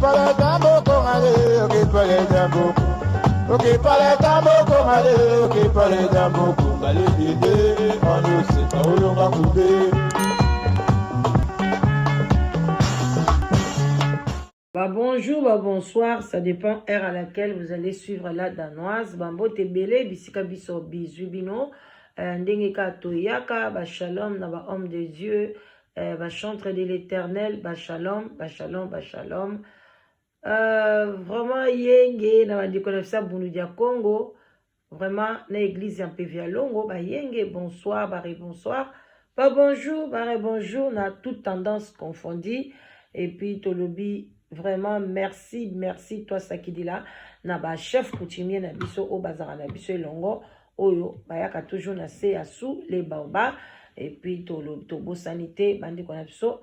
parle tambo kongale, ok parle tambo. Ok parle tambo kongale, ok parle tambo kongale dede, on ne sait pas où l'on va couper. Bah bonjour, bah bonsoir, ça dépend heure à laquelle vous allez suivre la danoise. Bambo tebele, bisika biso bizubino, ndenge ka toyaka, bah shalom na ba homme de Dieu, bah chantre de l'éternel, bah shalom, bah shalom, bah shalom. Vraiment yenge na ba dikonefsa Bunudia Congo, vraiment na église en PVA Longo, bah yenge bonsoir, bah bonsoir, bah bonjour, bah bonjour, na toute tendance confondue, et puis tolobi. Vraiment, merci, merci, toi, Sakidila. Na ba chef coutumier na biso, o bazara na biso longo, oyo, bayaka toujours na se sous les baobas, et puis tobo sanité, bandi kona biso,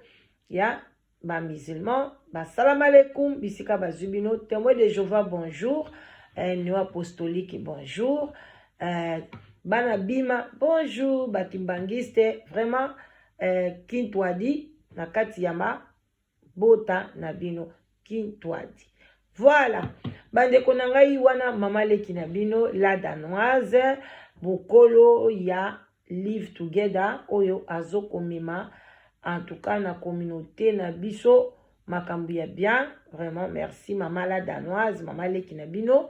ya, ba musulman, ba salam alaikum, bisika ba zubino, témoin de Jéhovah, bonjour, néo apostolique, bonjour, bana bima, bonjour, batimbangiste, vraiment, kintwadi, na katiyama, bota na bino. Voilà. Bande konangai wana mama leki na bino la danoise bokolo ya live together oyo azoko mema en tout cas na communauté na biso makambu ya bien vraiment merci mama la danoise mama leki na bino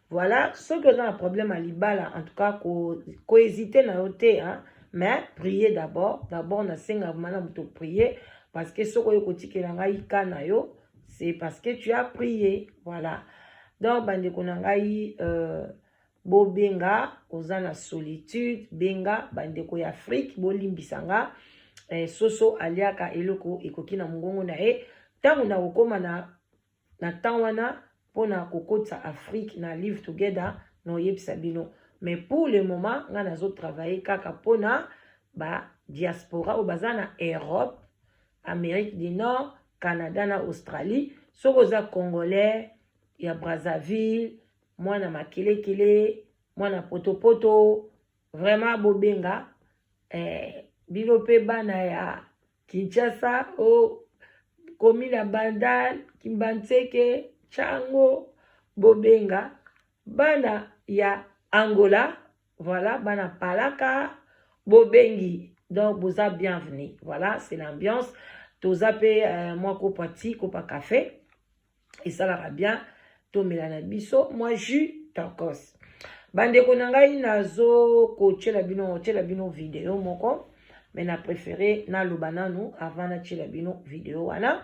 voilà ceux qui ont un problème à libala en tout cas ko hésiter na yote hein mais priez d'abord na senga mana muto prier parce que ce ko yokotikela ngai kana yo c'est parce que tu as prié, voilà. Donc, bandeko nangai, bo benga, ozana solitude, benga, bandeko ya Afrique, bo limbisanga, soso aliaka eloko ekoki na mungongo na e, tangu na ukoma na tangwana, pona kokotsa Afrique na live together, no yebisa bino. Mais pour le moment, nga nazo travailler kaka pona, ba diaspora, ou bazana Europe, Amérique du Nord, Canada na Australie, sokoza Congolais, ya Brazzaville, mwana makelekele, mwana potopoto, vraiment bobenga, bilope bana ya Kinshasa, komi na Bandal, Kimbanseke, Chango, bobenga, bana ya Angola, voilà, bana Palaka, bobengi, donc vous êtes bienvenue, voilà, c'est l'ambiance. Tozape moi kopati kopa café et ça la bien to melana biso moi jus tankos bande konangai nazo ko tchela bino vidéo moko mais na préféré na lobananu avant na tchela bino vidéo wana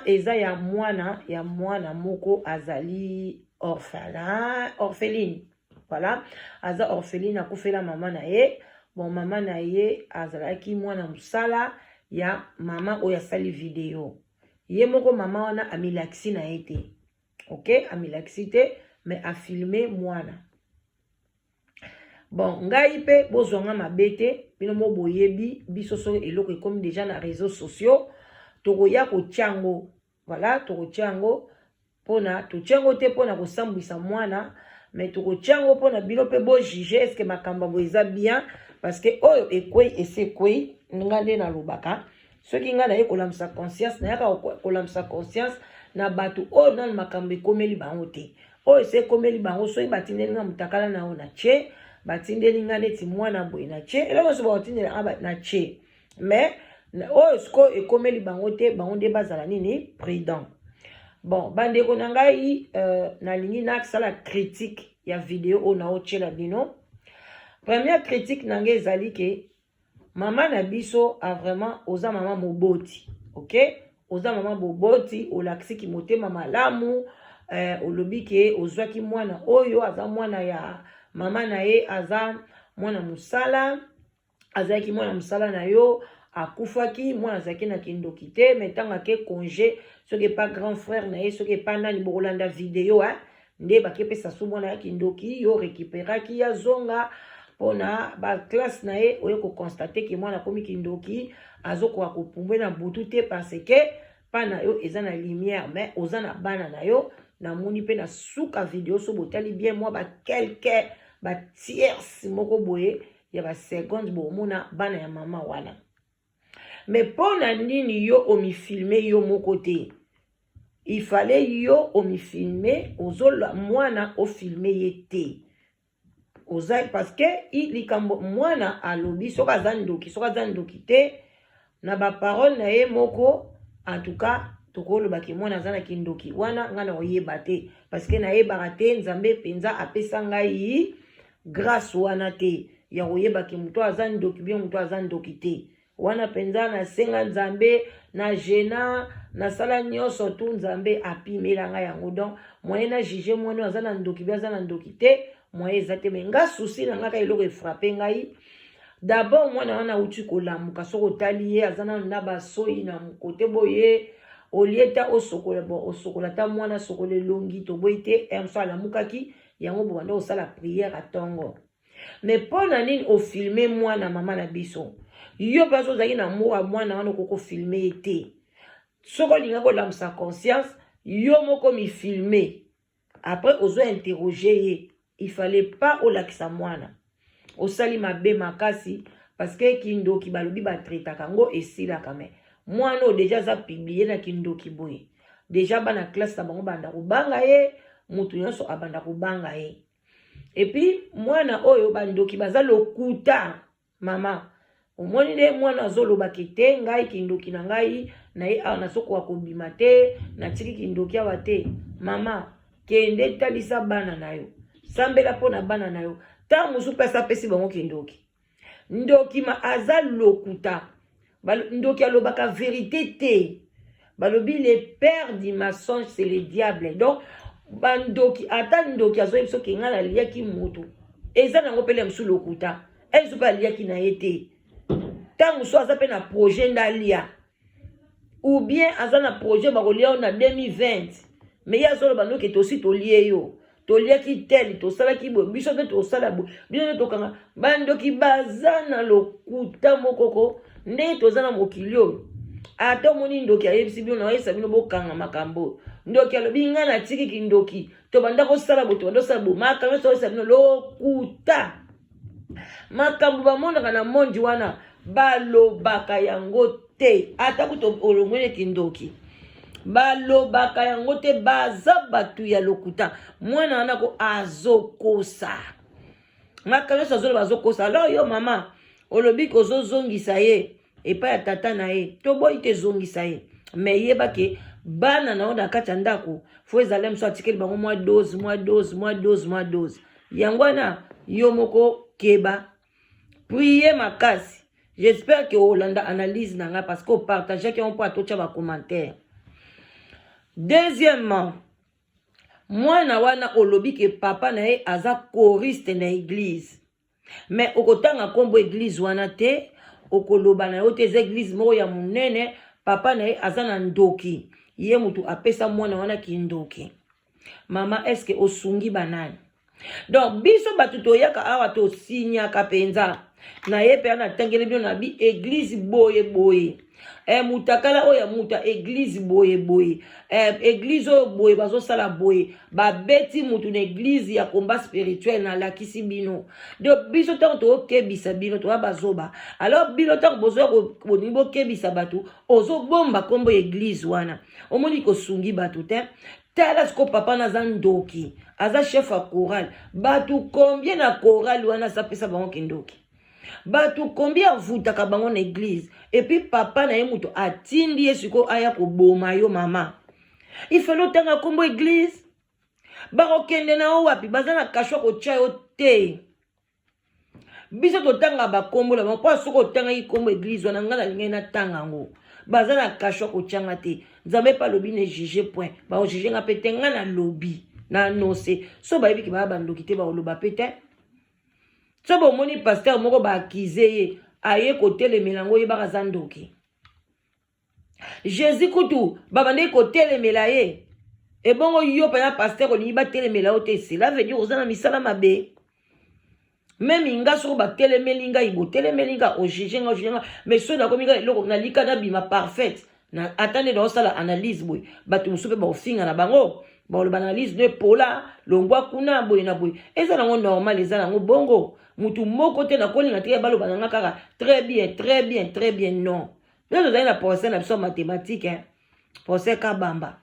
eza ya mwana moko azali orpheline voilà aza orpheline akufela mama na ye bon mama na ye azalaki mwana musala ya mama oya sali vidéo. Ye moko mama wana amilaxi na ete. Ok, amilaxi te, mais a filmé mwana. Bon, ngai pe bozonga mabete, bino mo boyebi, bisoso eloko ekomi déjà na réseaux sociaux, toko ya ko tiango. Voilà, toko tiango pona, to tiango te pona ko sambwisa mwana, mais toko tiango pona bino pe bo juger est-ce que makamba bo eza bien parce que oyo ekwe esekwe ngande na lubaka ceux qui ngana ye kolamsa conscience na yaka kolamsa conscience na batu o na makambe komeli bango te o se komeli bango so batindeli nga mutakala na ona che batindeli nga neti mwana boy na che eloko so batindeli aba na che mais o sko e komeli bango te bango de bazala nini prudent bon bande ko nangai na lingi na sala critique ya vidéo o na o chela bino première critique nangai ezali ke Maman na biso a vraiment oza maman moboti, ok? Oza maman moboti, olaksi ki motema malamu, olobi ke ozwaki mwana oyo, aza mwana ya maman na ye, aza mwana musala, azaki mwana musala na yo, akufaki, mwana zaki na kindoki te, metanga ke congé, soki pas grand frère na ye, soki pas nani bokolanda vidéo, nde bakepe sasu mwana ya kindoki, yo récupéraki ya zonga, pona ba classe na ye oyo ko constater que mwana komi kindoki azoko akopumbe na butu te parce que pana yo eza na lumière mais ozana bana na yo na moni pe na suka vidéo so botali bien moi ba quelque ba tierce moko boye ya ba seconde bo mona bana ya mama wana mais pona nini yo omi filmer yo moko te il fallait yo omifilme ozola mwana ofilme yete ozai parce que likambo mwana alobi soka zandoki te na ba parole na ye moko en tout cas tokoloba ki mwana zana kindoki wana ngana oyeba te parce que na yeba te nzambe penza apesa ngai grâce wana te ya oyeba ki muto azandoki bien muto azandoki te wana penza na senga nzambe na jena na sala nyonso tu nzambe apimela ngai yango donc moyen na juger mwana azana ndoki bien azana ndoki te moyen ezate me nga souci na ngaka eloko efrappe ngai d'abord mwana wana uti kolamuka soko tali ye azana na basoyi na kote boye olieta osokola ta mwana sokole longi to boite emso alamukaki yango bokanda osala prière atongo mais pona nini ofilme mwana mama na biso yo baso ozaki na moa mwana wana koko filme ete soko linga kolamusa conscience yo moko mi filme après ozo interroger ye il fallait pas olakisa mwana osali mabe makasi parce que kindoki balobi batreta kango esila kame mwana o déjà za publier na kindoki boye déjà bana classe na bango banda kubanga ye mutu nyonso abanda kubanga ye et puis mwana oyo bandoki baza lokuta mama omoni de mwana azoloba kete ngai kindoki na ngai na ye na soko akobima te na tiki kindoki awa te mama kende talisa bana na yo sambela pona bana na yo ta musu pesa pesi bango kindoki ndoki ma aza lokuta ndoki alobaka vérité te balobi le père du mensonge c'est le diable donc bandoki ata ndoki azoyebi soki nga na liaki mutu eza nango pele musu lokuta ezo pa liaki na ye te ta musu aza pe na projet ndalia ou bien aza na projet bakolia na 2020 mais ya zolo bandoki tosi tolie yo toliaki tel tosalaki bo biso te tosala bo biso te tokanga bandoki baza na lokuta mokoko nde tozana mokili oyo ata moni ndoki ayebisi bino na oyesa bino bokanga makambo ndoki alobi nga na tiki kindoki tobanda kosala bo tobanda kosala bo makambo nyonso oyesa bino lokuta makambo bamonaka na mondi wana balobaka yango te ata kuto olongwele kindoki balobaka yango te baza batu ya lokuta mwana wana ko azokosa makambo nyonso azoloba azokosa alors yo mama olobi kozozongisa ye epa ya tata na ye toboyi te zongisa ye me yeba ke bana na onda kati ya ndako fo ezala moso atikeli bango mwa dose yango wana yo moko keba priye makasi j'espère que olanda analyse na nga parce que opartage ke on po atotia ba commentaire deuxièmement mwana wana olobi ke papa na ye aza choriste na église mais okotanga kombo église wana te okoloba na yo te église moko ya munene papa na ye aza na ndoki ye mutu apesa mwana wana kindoki mama est-ce que osungi banani donc biso batu toyaka awa tosinyaka penza na ye pe ana tangele bino na bi église boye mutakala oya muta église boye église oyo boye bazosala boye babeti mutu na église ya combat spirituel na lakisi bino donc biso tango tokebisa bino toya bazoba alors bino tango bozoya koningi bokebisa batu ozobomba kombo église wana omoni kosungi batu te tala siko papa naza ndoki aza chef ya chorale batu combien na chorale wana asapesa bango kindoki batu combien avutaka bango na église et puis papa na ye mutu atindi ye siko aya koboma yo mama ifelo tanga kombo église bakokende na o wapi baza na kashwa kotia yo te biso totanga bakombo la mpo soko otanga ikombo église wana nga nalingai natanga yango baza na kashwa kotianga te nzambe pa lobi ne juge point bakojuge nga pe te nga na lobi na nose so bayebiki baya bandoki te bakoloba pe te so bomoni pasteur moko baakize ye aye kotelemela yango oyebaka aza ndoki jésus kutu babandeki kotelemela ye ebongo yo pena pasteur olingi batelemela yo te cela veut dire oza na misala mabe même nga soko batelemeli ngai botelemeli nga ojuge nga mais so nakomi nga eloko nalika nabima parfaite na atande naosala analyse boye bato mosusu mpe baofinga na bango baoloba analyse ne pola longwa kuna boye na boye eza nango normal eza nango bongo mutu moko te nakolinga te baloba nanga kaka très bien non yo tozali na procès na biso mathématique procès kabamba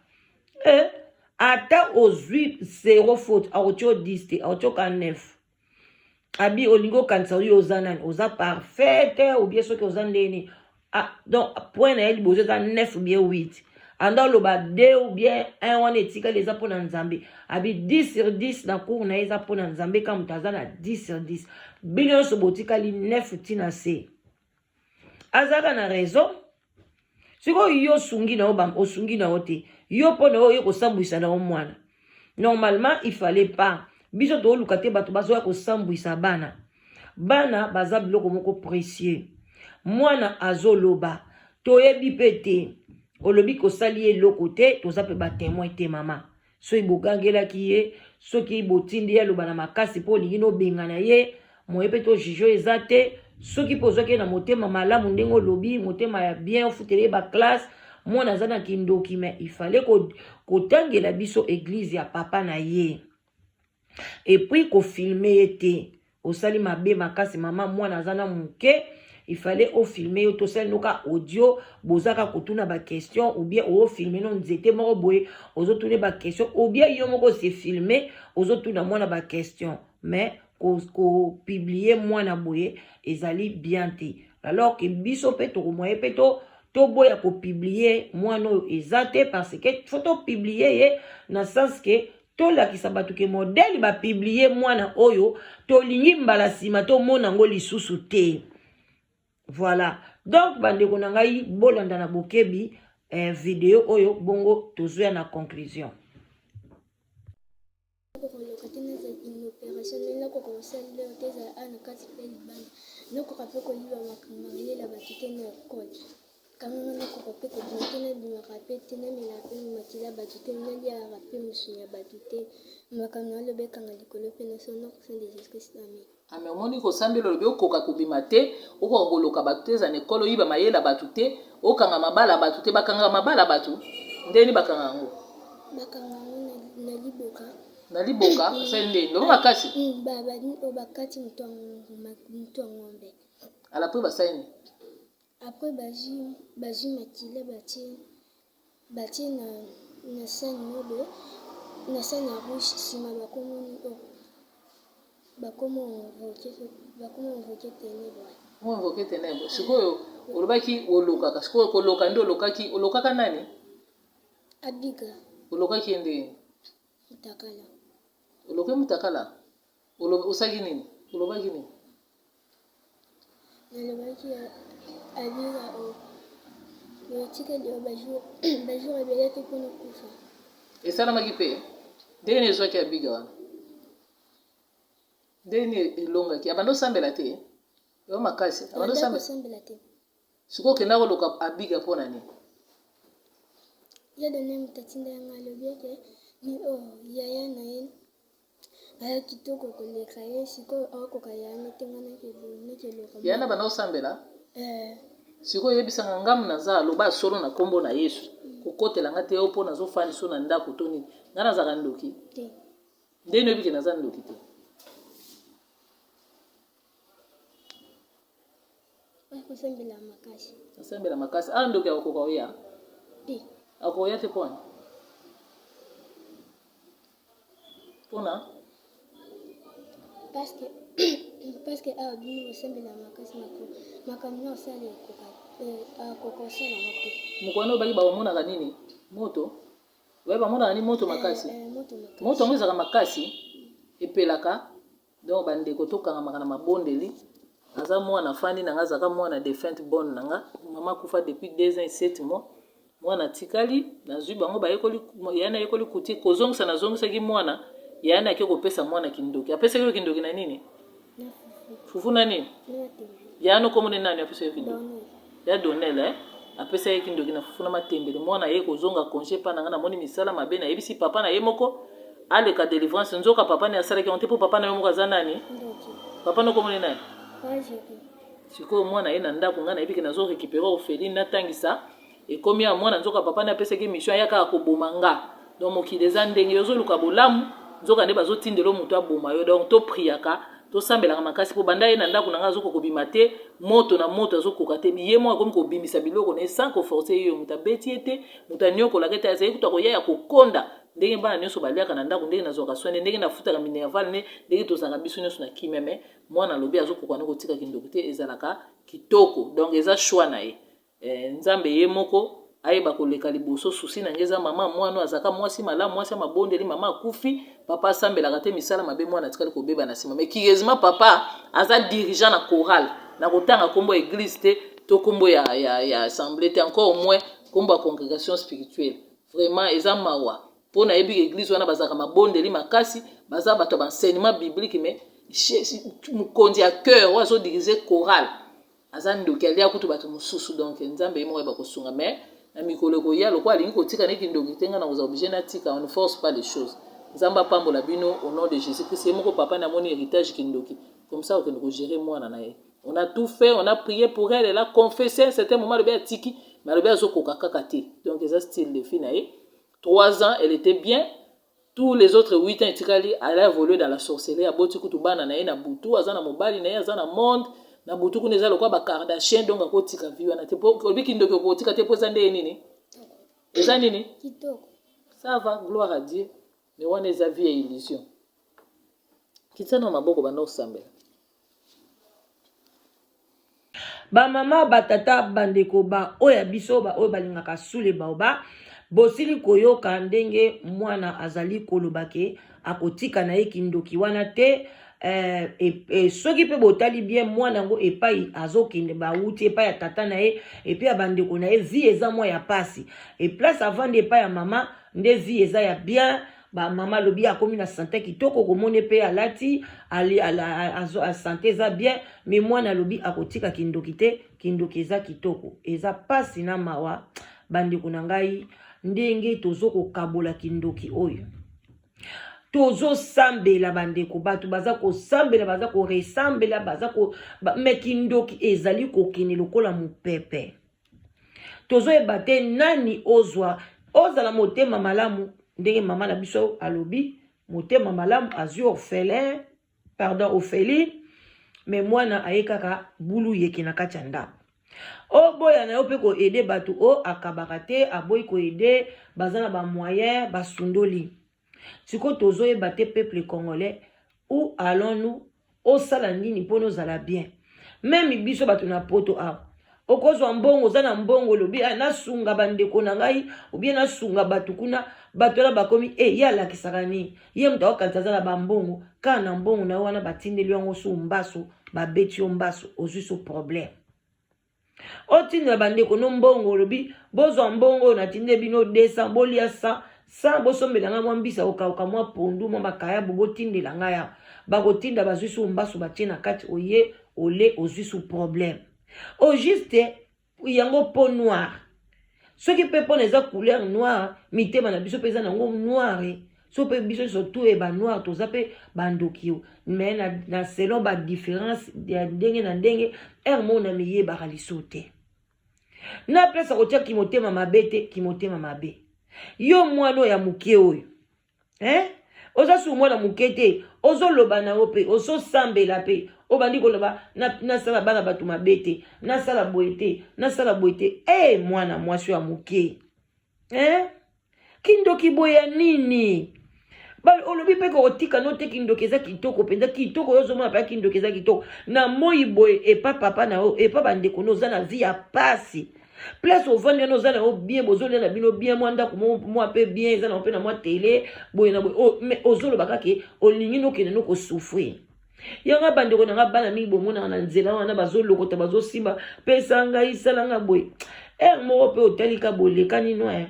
ata ozwi 0 faute aotio 10 te aotioka 9 abi olingo kanisa oyo oza nani oza parfaite ou bien soki oza ndeni donc point na ye liboso eza 9 ou bien 8 anda oloba 2 ou bien 1 wana etikali eza mpona nzambe abi 10 sur 10 na cour na ye eza mpona nzambe ka moto aza na 10 sur 10 bino nyonso botikali 9 tina se azalaka na raison sikoyo yo osungi na yo osungi na yo te yo mpo na yo oye kosambwisa na yo mwana normalement il fallait pas biso tooluka te bato bazoya kosambwisa bana baza biloko moko précieux mwana azoloba toyebi mpe te olobi kosali ye eloko te toza mpe batémoin te mama soki bogangelaki ye soki botindi ye aloba na makasi mpo olingi nobengana ye moye mpe tojuge eza te soki mpe ozwaki ye na motema malamu ndenge olobi motema ya bien ofuteli ye baklasse mwana aza na kindoki me ifale kotangela biso eglize ya papa na ye epuis kofilme ye te osali mabe makasi mama mwana aza na moke ifale ofilme yo tosali noka audio bozaka kotuna ba question ou bien ofilme no nzete moko boye ozotuna ba question ou bien yo moko se filme ozotuna mwana ba question mais ko publier mwana boye ezali bien te alors que biso pe to moye pe to boya ko publier mwana oyo eza te parce que faut to publier ye na sens que to lakisa bato ke modèle ba publier mwana oyo to lingi mbala sima to mona ngo lisusu te. Voilà. Donc bandeko na ngai bolanda na bokebi vidéo oyo bongo tozoya na conclusion. Ame omoni kosambela lobi okoka kobima te okoka koloka bato te eza na ekolo oyiba mayela bato te okanga mabala bato te bakanga mabala bato ndeni bakanga yango na liboka sali ndeni lobi makasi bakati mutu ngombe ala pe basali après baji makila batie na sani mobe na sani ya rouge sima bakomo invoke ténèbre. Mo invoke ténèbre. Sikoyo olobaki olokaka sikoyo koloka ndo olokaka nani? Abiga. Olokaki ende Mutakala. Oloke mutakala. Usagi nini? Olobaki nini? Nalobaki Abiga yotika dio bajou rebele te kono kufa. Esala magipe. Dene zwaki Abiga wana. Deni elonga ki abando sambela te yo makasi abando sambela te siko kenda ko loka Abiga pona ni ya done mutatinda ngalo bieke ni yaya na yen aya kitoko koleka ye siko akoka ya metengana ke loka yana bana sambela siko yebisanga ngamu na za loba solo na kombo na Yesu kokotela ngate yo pona zo fani so na ndako toni ngana za kandoki te ndeno biki na za ndoki te kusembela makasi. Kusembela makasi. Ando kia okoka oya. Ti. Akoya te pona. Pona. Parce que bini kusembela makasi makamno sale koka sala moto. Mukwano baki ba mona kanini? Moto. Weba mona kanini moto makasi. Moto ngeza ka makasi epelaka. Donc bande kotoka makana mabondeli. Aza mwana fani nanga zaka mwana defense bonne nanga mama kufa depuis 2 ans et 7 mois mwana tikali na zuba ngo ba yekoli yana yekoli kuti kozongisa na zongisa ki mwana yana akiko pesa mwana kindoki apesa kilo kindoki na nini fufu na nini yana komone nani apesa yo kindoki ya donela apesa yo kindoki na fufu na matembele mwana ye kozonga congé pa nanga na moni misala mabe na yebisi papa na ye moko ale ka délivrance nzoka papa ne asala ki on te po papa na yo moko azana nani papa no komone nani siko mwana ye na ndako ngana ebiki nazo récupérer Ophéline natangisa ekomi ya mwana nzoka papa na peseki mission yaka akoboma nga donc mokili eza ndenge yozo luka bolamu nzoka nde bazotindelo mutu aboma yo donc to priaka to sambela makasi po banda ye na ndako na nga zo ko bimate moto na moto zo ko kate ye mo comme ko bimisa biloko ne sans ko forcer yo muta beti ete muta nyoko la kete azayi kuta ko ya kokonda ndenge bana nyonso baliaka na ndako ndenge nazoka swene ndenge nafutaka minerval ne ndenge tozanga biso nyonso na kimeme mwana lobi azokokwana kotika kindoki te ezalaka kitoko donc eza choix na ye nzambe ye moko ayeba koleka liboso susi na ngeza mama mwana azaka mwasi malamu mwasi mabondeli mama akufi papa asambelaka te misala mabe mwana atikali kobeba na nsima mais curieusement papa aza dirigeant na chorale na kotanga kombo église te to kombo ya assemblée te encore au moins kombo ya congrégation spirituelle vraiment eza mawa po na yebi église wana bazaka mabondeli makasi baza bato ba enseignement biblique mais mokonzi ya cœur wazo diriger chorale aza ndoki alia kutu bato mosusu donc nzambe yemo yeba kosunga mais na mikolo ko ya lokwa lingi kotika neki ndoki tenga na koza obligé na tika on ne force pas les choses nzamba pambola bino au nom de Jésus Christ yemo papa na moni héritage kindoki comme ça on peut gérer moi na ye on a tout fait on a prié pour elle elle a confessé un certain moment le bien tiki mais le bien zoko kakakate donc ça style de fille na ye 3 ans elle était bien. Tous les autres 8 ans, elle a évolué dans la sorcellerie. À Botiku Tubana, na na Boutou, Azana Mobali, na Azana Monde, na Boutou, Kuneza, le quoi, Kardashian, donc à Kotika View, na Tepo, Kolbiki Ndoko Kotika, Tepo Zande Nini. Les années, ça va, gloire à Dieu. Mais on est à vie et illusion. Kitano Maboko Bano Sambe. Ba mama, batata, bandeko, ba, oya biso, ba, oya balingaka sule baoba. Bosili koyoka ndenge mwana azali kolobake akotika na ye kindoki wana te soki pe botali bien mwana ngo epai azokende bauti epai ya tata na ye epi ya bandeko na ye vie eza mwa ya pasi place avant de epai ya mama nde vie eza ya bien ba mama lobi akomi na santé kitoko komone pe alati a santé eza bien mais mwana lobi akotika kindoki te kindoki eza kitoko eza pasi na mawa bandeko na ngai ndenge tozoko kabola kindoki oyo tozo sambela bandeko batu baza ko sambela baza ko resambela baza ko me kindoki ezali ko kini lokola mupepe tozo ebate nani ozwa ozala motema malamu ndenge mama na biso alobi motema malamu azui orphelin orpheline mais mwana ayekaka bulu yeki na kati ya ndako o boya na yo pe ko aider batu o akabaka te aboyi ko aider bazana ba moyen basundoli siko tozo ebate peuple congolais où allons-nous au sala nini po nozala bien même biso batu na poto a okozwa mbongo za na mbongo lobi na sunga bandeko na ngai obie na sunga batu kuna batu la bakomi ya lakisaka ni ye mtu akanza za na bambongo kana mbongo na wana batindeli yango su mbaso babeti yo mbaso ozwi so problème otindela bandeko no mbongo lobi bozwa mbongo na tinde bino 200 bolia 100 bosombela nga mwa mbisa okauka mwa pondu mwa bakaya bobo tindela nga ya bakotinda bazwi su mbaso batie na kati oye ole ozwi su problème au juste yango peau noire ce qui peut prendre eza couleur noire mitema na biso peza nango noire so pe biso surtout e ba noir to zape bandokio mais na selon ba différence ya ndenge na ndenge mona miye ba ralisote na place ko ki motema mabete ki motema mabe yo mwana ya muke oyo oza su mwana mukete ozo loba na ope ozo sambela pe obandi ko loba na sala bana batu mabete na sala boete mwana mwasi ya muke kindoki boya nini bal olobi pe ko otika no te kindoki eza kitoko penza kitoko yozo mona pa kindoki eza kitoko na moi boye e pa papa na o e pa bandeko no za na vie ya pasi place au vendre no za na o bien bozo na bino bien mwanda ko mo pe bien eza na pe na mo télé boye na boye o mais ozolo bakake olingi no kene no ko souffrir yanga bandeko na bana mi bomona na nzela wana bazolokota bazosimba pesa ngai salanga boye mo pe otalika boleka ni no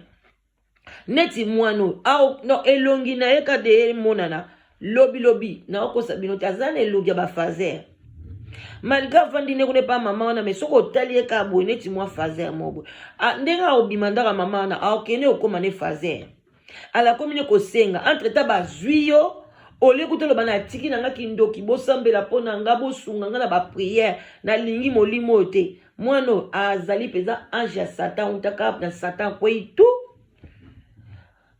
neti mwano au no elongi na eka de monana lobi na okosa bino tazana elongi ba fazer malgré vandi ne kone pa mama wana mais soko tali eka boye neti mwa fazer mobo ndenga obimandaka mama wana akene okoma ne fazer ala komine ko senga entre ta bazuyo ole kutelo bana tiki na nga kindoki bosambela pona nga bosunga nga na ba prière na lingi molimo te mwano azali peza ange ya satan utaka na satan kwetu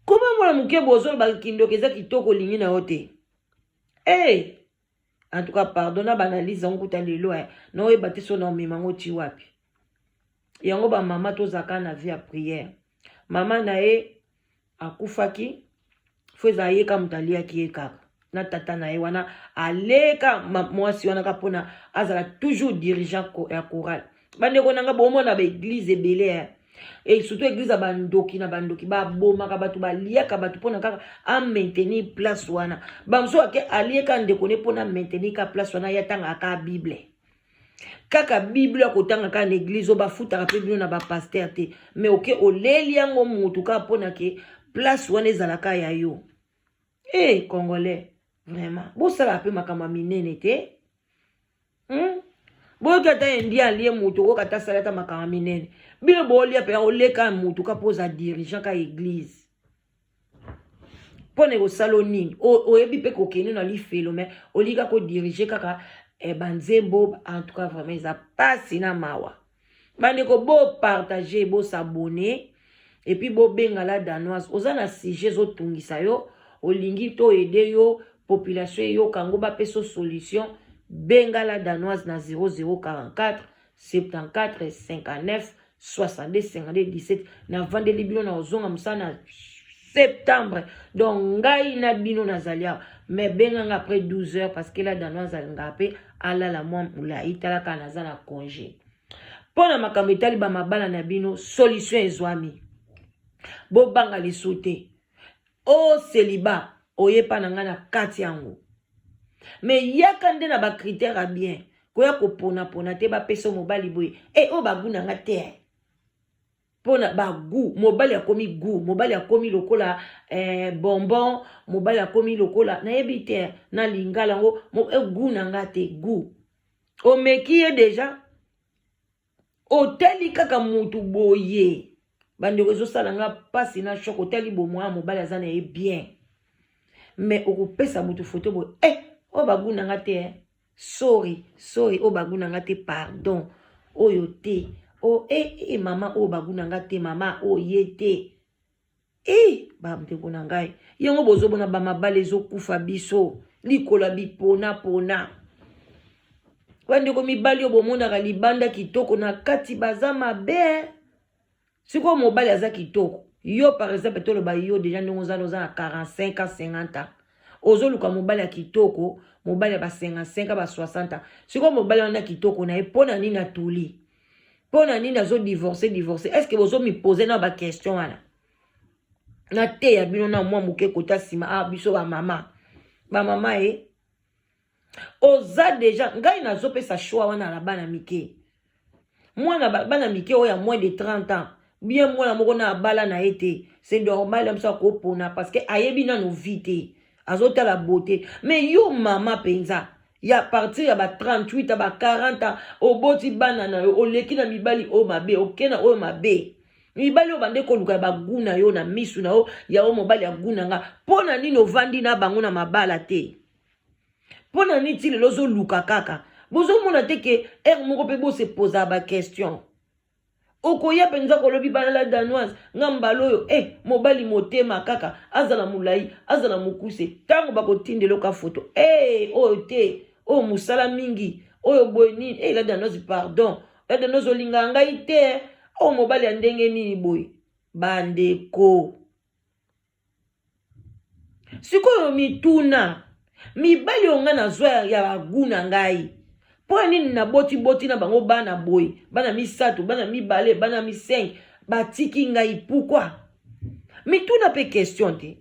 Comment moi muke bozol ba kindoki za kitoko lingi na yote En tout cas, pardonna banalise en kuta lelo no ebate so na mimango ti wapi. Yango ba mama to zaka na vie à prière. Mama na e akufaki feza ye ka mutalia ki ekaka. Na tata na e wana aleka mwasi wana kapona azala toujours dirigeant ya chorale. Bande ko nanga bomo na ba église ebele et surtout église bandoki na bandoki ba boma ka batu ba liaka batu pona kaka a maintenir place wana. Bamso ake alieka ndeko ne pona maintenir ka place wana yatanga ka Bible. Kaka Bible akotanga ka l'église ba futa ka Bible na ba pasteur te mais oke oleli yango mutu ka pona ke place wana ezalaka ya yo. Eh congolais vraiment bo sala pe makama minene te. Bo kata endia lié mutu ko kata salata makama minene. Bino bo lia pe oleka mutu ka posa dirigeant ka église. Pone ko salonini o ebi pe ko kene na li felo mais olika ko diriger kaka banzembo en tout cas vraiment ça passe na mawa. Bande ko bo partager bo s'abonner et puis bo bengala danoise ozana sujet zo tungisa yo olingi to aider yo population yo kango ba peso solution bengala danoise na 0044 74 59 62 52 17 na vandeli bino na ozonga musana septembre donc ngai na bino nazalia mais benganga après 12 heures parce que la danoise alingapé ala la moi mula itala kana za na congé pona makambo etali ba mabala na bino solution ezwami bo banga lisute o celibat oyepa na nga na kati yango mais yaka nde na ba critère bien koya ko pona te ba peso mobali boye o baguna nga te pona ba gu mobali akomi gu mobali akomi lokola bonbon mobali akomi lokola na yebi te na lingala ngo gu na nga te gu o meki ye déjà oteli kaka mutu boye bande rezo sala nga pasi na choc oteli bo moi mobali azana e bien mais okopesa mutu photo boye o bagu na nga te sorry o bagu na nga te pardon oyo te o mama o bagu na nga te mama o ye te ba mteko na ngai yango bozo bona ba mabale zo kufa biso likola bipona wande ko mibali obo mona ka libanda kitoko na kati baza mabe siko mobali aza kitoko yo par exemple to lo ba yo déjà ndongo za na 45 ans 50 ans ozoluka mobali ya kitoko mobali ya ba 55 ba 60 siko mobali wana kitoko na epona nini na tuli pona nini azo divorcer est-ce que bozo mi poser na ba question wana na te ya bino na mwa muke kota sima biso ba mama oza déjà ngai nazo pesa choix wana la bana mike mwana bana mike oya moins de 30 ans bien mwana moko na bala na été c'est normal comme ça ko pona parce que ayebi na no vite azota la beauté mais yo mama penza ya partir ya ba 38 ba 40 ans oboti bana na yo oleki na mibali o mabe okena o mabe mibali o bande ko luka ba guna yo na misu na yo ya o mobali ya guna nga pona nini ovandi na bango na mabala te pona nini ti lelo zo luka kaka bozo mona te ke moko pe bo se poser ba question okoya penza kolobi bana la danoise ngambalo yo mobali motema kaka azala mulai azala mukuse tango bakotindelo ka photo oyo te o musala mingi oyo boy nini la danoise pardon la danoise olinga ngai te o mobali ya ndenge nini boy bandeko sikoyo mituna mibali onga na zwa ya baguna ngai po nini na boti na bango bana boy bana misato bana mibale bana mi 5 batiki ngai pourquoi mituna pe question te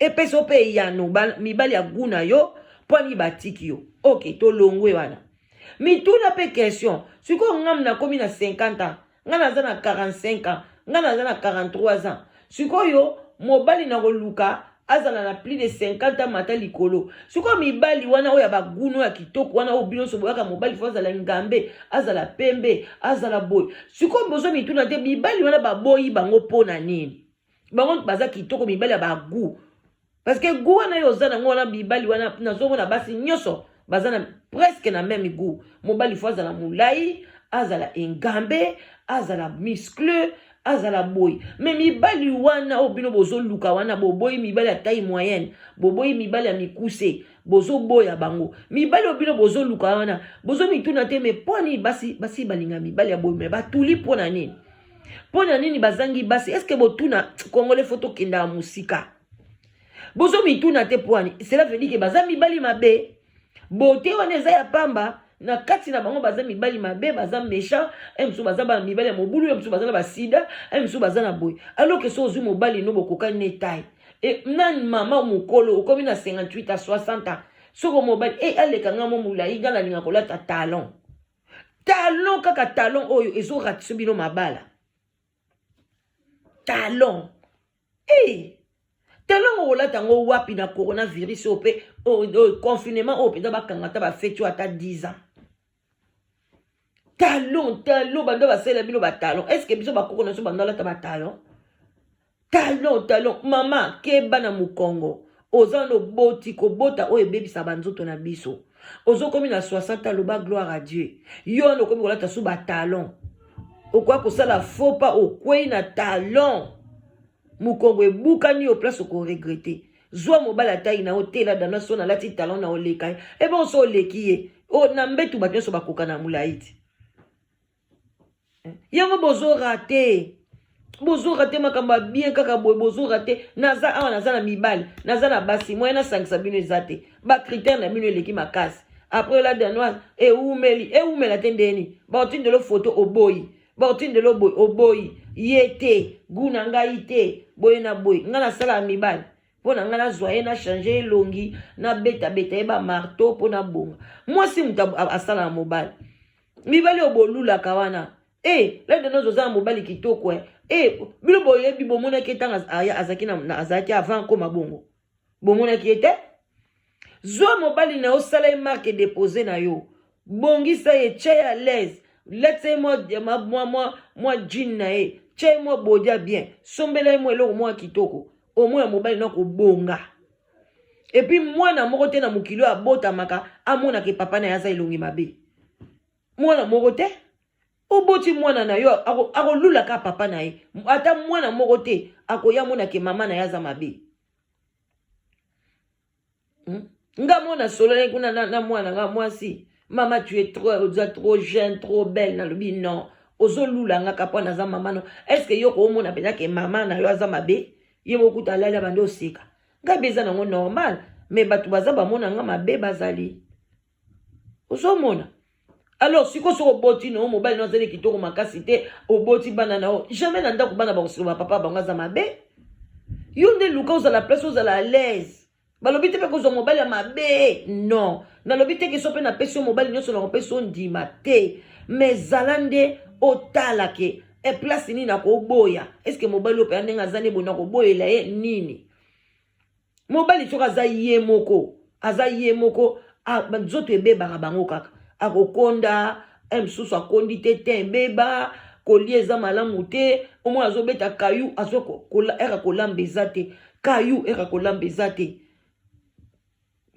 epeso pe yano mibali ya guna yo po ni batiki yo ok to longwe wana mituna pe question siko ngam na komi na 50 ans ngana za na 45 ans ngana za na 43 ans siko yo mobali na koluka azala na plus de 50 ans mata likolo siko mibali wana oya baguno ya kitoko wana obino so boyaka mobali fo azala ngambe azala pembe azala boy siko bozo mituna te mibali wana baboyi bango pona nini bango baza kitoko mibali ya bagu parce que gu wana yo zana ngona mibali wana nazo mona basi nyoso bazana presque na même goût mobali fo azala mulai azala ngambe azala muscle azala boy. Mais mibali wana obino bozo luka wana boboyi mibali à taille moyenne, boboyi mibali à mikuse, bozo boya bango. Mibali obino bozo luka wana, bozo mituna te me poni basi balinga mibali ya boy me batuli pona nini? Pona nini bazangi basi? Est-ce que botuna Congolais photo kenda musika? Bozo mituna te poni. Cela veut dire que bazangi mibali mabe. Bote wana eza ya pamba. Na kati na bango baza mibali mabe, baza méchant, emso baza ba mibali ya mobulu, emso baza na ba sida, emso baza na boy. Alors que so ozu mobali no bokoka netai. Et nan mama mukolo okomi na 58 à 60 ans. Soko mobali aleka ngamo mulai ngala linga kolata talon. Talon kaka talon oyo ezo ratso bino mabala. Talon. Talon olata ngo wapi na coronavirus ope confinement ope da bakangata ba fetu ata 10 ans. Talon, bando basela bino ba talon. Est-ce que biso bakoko na so bando la ba talon? Talon, mama keba na mukongo. Ozano boti ko bota o ebebisa banzoto na biso. Ozo komi na 60 ans loba gloire à Dieu. Yo no komi kolata so ba talon. Okwa ko sala faux pas okwei na talon. Mukongo ebukani au place ko regretter. Zwa mobala tayi na hotela dana so na lati talon na oleka. E bon so olekiye. O na mbetu bato so bakoka na mulaiti. Yango bozo raté makamba bien kaka boy bozo raté naza na mibali naza na basi moi na sangisa bino ezate ba critère na bino eleki makasi après la danoise umela tendeni ba otinde lo photo oboyi ba otinde lo boy oboyi yete guna ngai te boy na boy ngana sala mibali pona ngana zoye na changer longi na beta ba marteau pona bonga moi si muta asala mobile mibali obolula kawana là de nos ozana mobali kitoko bilo boye bibo mona ketanga azaki na azaki avant koma bongo bomona kiete zo mobali na osala marque déposer na yo bongisa ye che à l'aise let's say moi jean na che moi bodia bien sombela moi eloko moi kitoko au moins mobali na ko bonga et puis moi na moko te na mokilo abota maka amona ke papa na yaza ilongi mabe moi na moko te oboti mwana na yo ako lula ka papa na ye ata mwana moko te ako ya mona ke mama na yaza mabe nga mona solo kuna na mwana nga mwasi mama tu es trop jeune trop belle na lobi non ozo lula nga kapwa na za mama no est-ce que yo ko mona pena ke mama na yo aza mabe ye mokuta lala bando sika nga beza nango normal mais batu baza ba mona nga mabe bazali ozo mona. Alors, si vous avez un boti, no mobile, no zeli kitoko makasite, au boti banana, jamais nanda kubana ba osilo papa bangaza mabe. Yonde luka oza la place oza la l'aise. Balobite pe ko zo mobile ya mabe. Non. Na lobite ke so pe na peso mobile nyoso na peso ndima te. Mais zalande otala ke e place ni na ko boya. Est-ce que mobile ope andenga zane bona ko boyela ye nini? Mobile choka za ye moko. Aza ye moko a banzoto ebeba bango kaka. Akokonda msusu akondi te mbeba kolieza malamu te omo azobeta kayu azoko eka kolamba te kayu eka kolamba te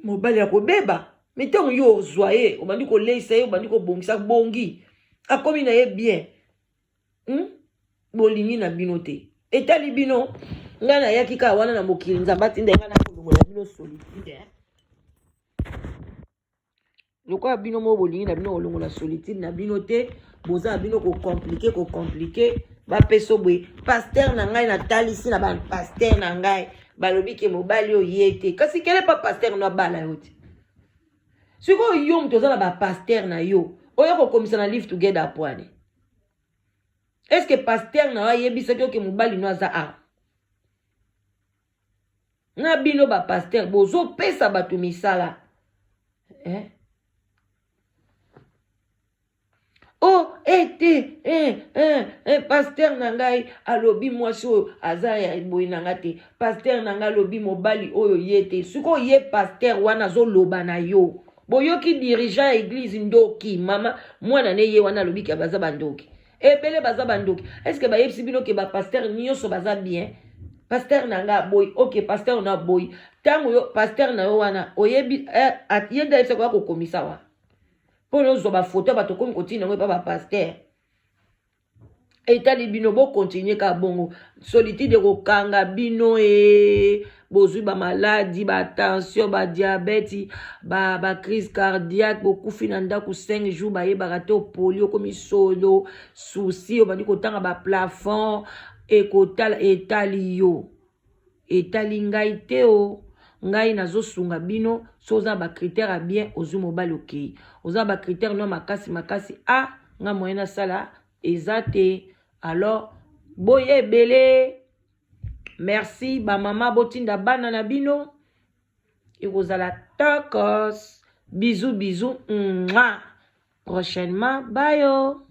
mobali akobeba metango yo ozwaye obandi koleisa ye obandi kobongisa bongi akomi na ye bien bolingi na bino te etali bino nga na yaki ka wana na mokili nzamba tinda nga na kolongola bino solitude Loko bino mo bolingi na bino olongo la solitude na bino te boza bino ko compliquer ba peso bwe pasteur na ngai na talisi na ba pasteur na ngai balobi ke mobali o yete kasi kele pa pasteur no bala yote siko yo mtoza na ba pasteur na yo oyo ko komisa na live together poane est-ce que pasteur na yebisa ke mobali no aza a na bino ba pasteur bozo pesa batu misala pasteur nangai alobi mwasi oyo aza ya boyi nanga te pasteur nanga alobi mobali oyo yete siko ye pasteur wana zoloba na yo boyoki dirigeant ya église ndoki mama mwana ne ye wana alobi ke baza bandoki ebele baza bandoki est-ce que bayebisi bino ke ba pasteur nyonso baza bien pasteur nanga boy ok pasteur na boy tango yo pasteur na yo wana oyebi yenda ese kwa kokomisa wa Pour nous, on va photo, on va te continuer, on va pas pasteur. etali bino bo continuer ka bongo solitude kokanga bino e bozwi ba maladie ba tension ba diabète ba crise cardiaque bokufi na ndako 5 jours ba yebaka te polio komi solo souci obandi kotanga ba plafond e kotala etali yo etali ngai te o ngai nazosunga bino so oza ba critère bien ozwi mobali okei oza ba critère no makasi nga moyen na sala eza te. Alors, boye belé, merci, ba mama botinda bana na bino, et vous allez tacos, bisous, bisous, prochainement, bye yo.